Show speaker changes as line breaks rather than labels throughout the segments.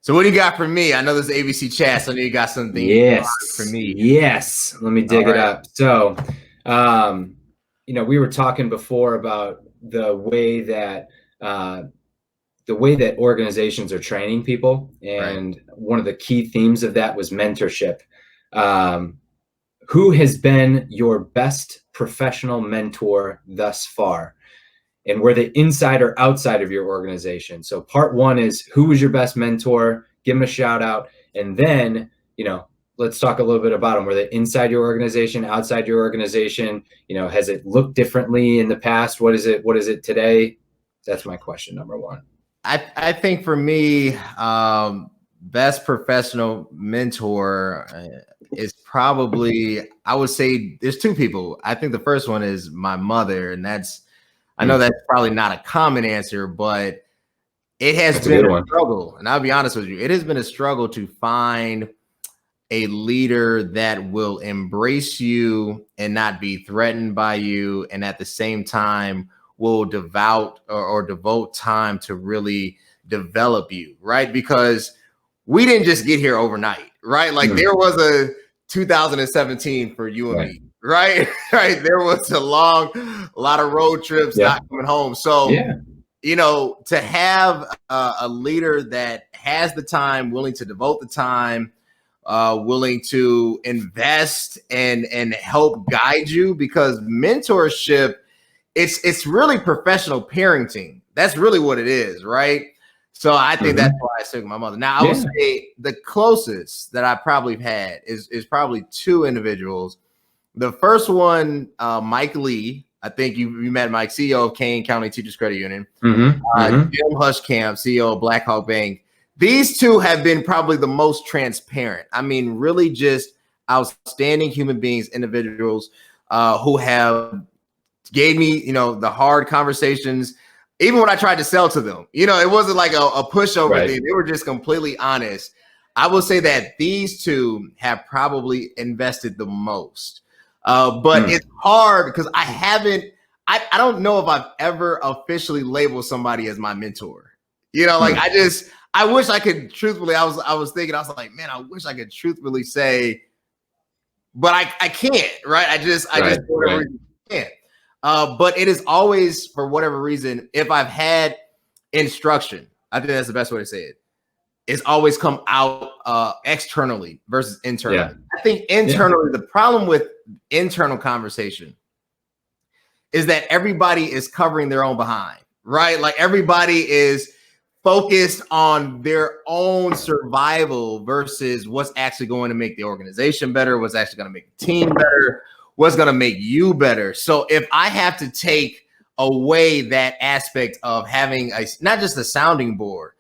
So what do you got for me? I know this is ABC chat, so I know you got something for me.
Yes. Let me dig it up. So, we were talking before about the way that organizations are training people. And one of the key themes of that was mentorship. Who has been your best professional mentor thus far? And were they inside or outside of your organization? So part one is, who was your best mentor? Give them a shout out. And then, let's talk a little bit about them. Were they inside your organization, outside your organization? Has it looked differently in the past? What is it today? That's my question, number one.
I think for me, best professional mentor is probably, I would say there's two people. I think the first one is my mother, and I know that's probably not a common answer, but it has been a struggle. And I'll be honest with you, it has been a struggle to find a leader that will embrace you and not be threatened by you, and at the same time will devote time to really develop you, right? Because we didn't just get here overnight, right? Like there was a 2017 for you and me, right? Right. There was a lot of road trips, not coming home. So, to have a leader that has the time, willing to devote the time, willing to invest and help guide you, because mentorship, it's really professional parenting. That's really what it is, right? So I think that's why I took my mother. Now I would say the closest that I probably had is probably two individuals. The first one, Mike Lee. I think you met Mike, CEO of Kane County Teachers Credit Union. Jim Hushkamp, CEO of Black Hawk Bank. These two have been probably the most transparent. I mean, really just outstanding human beings, individuals who have gave me, the hard conversations. Even when I tried to sell to them, it wasn't like a pushover thing. They were just completely honest. I will say that these two have probably invested the most. But it's hard because I don't know if I've ever officially labeled somebody as my mentor. I wish I could truthfully, I was thinking, I was like, man, I wish I could truthfully say, but I can't, right? I just can't. But it is always, for whatever reason, if I've had instruction, I think that's the best way to say it. It's always come out externally versus internally. Yeah. I think internally, the problem with internal conversation is that everybody is covering their own behind, right? Like everybody is focused on their own survival versus what's actually going to make the organization better, what's actually going to make the team better, what's going to make you better. So if I have to take away that aspect of having not just a sounding board,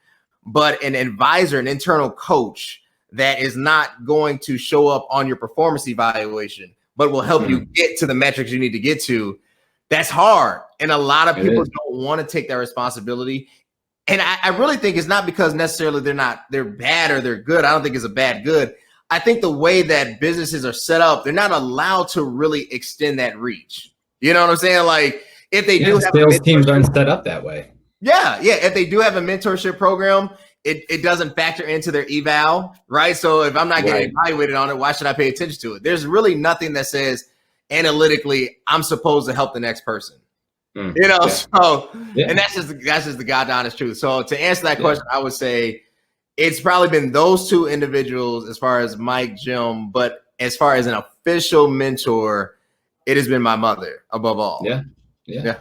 but an advisor, an internal coach that is not going to show up on your performance evaluation, but will help you get to the metrics you need to get to, that's hard. And a lot of people don't want to take that responsibility. And I really think it's not because necessarily they're bad or they're good. I don't think it's a bad good. I think the way that businesses are set up, they're not allowed to really extend that reach. You know what I'm saying? Like if they do have
sales teams aren't set up that way.
Yeah. If they do have a mentorship program, it doesn't factor into their eval, right? So if I'm not getting evaluated on it, why should I pay attention to it? There's really nothing that says analytically I'm supposed to help the next person. And that's just the God honest truth. So to answer that question, I would say it's probably been those two individuals as far as Mike, Jim, but as far as an official mentor, it has been my mother above all.
Yeah.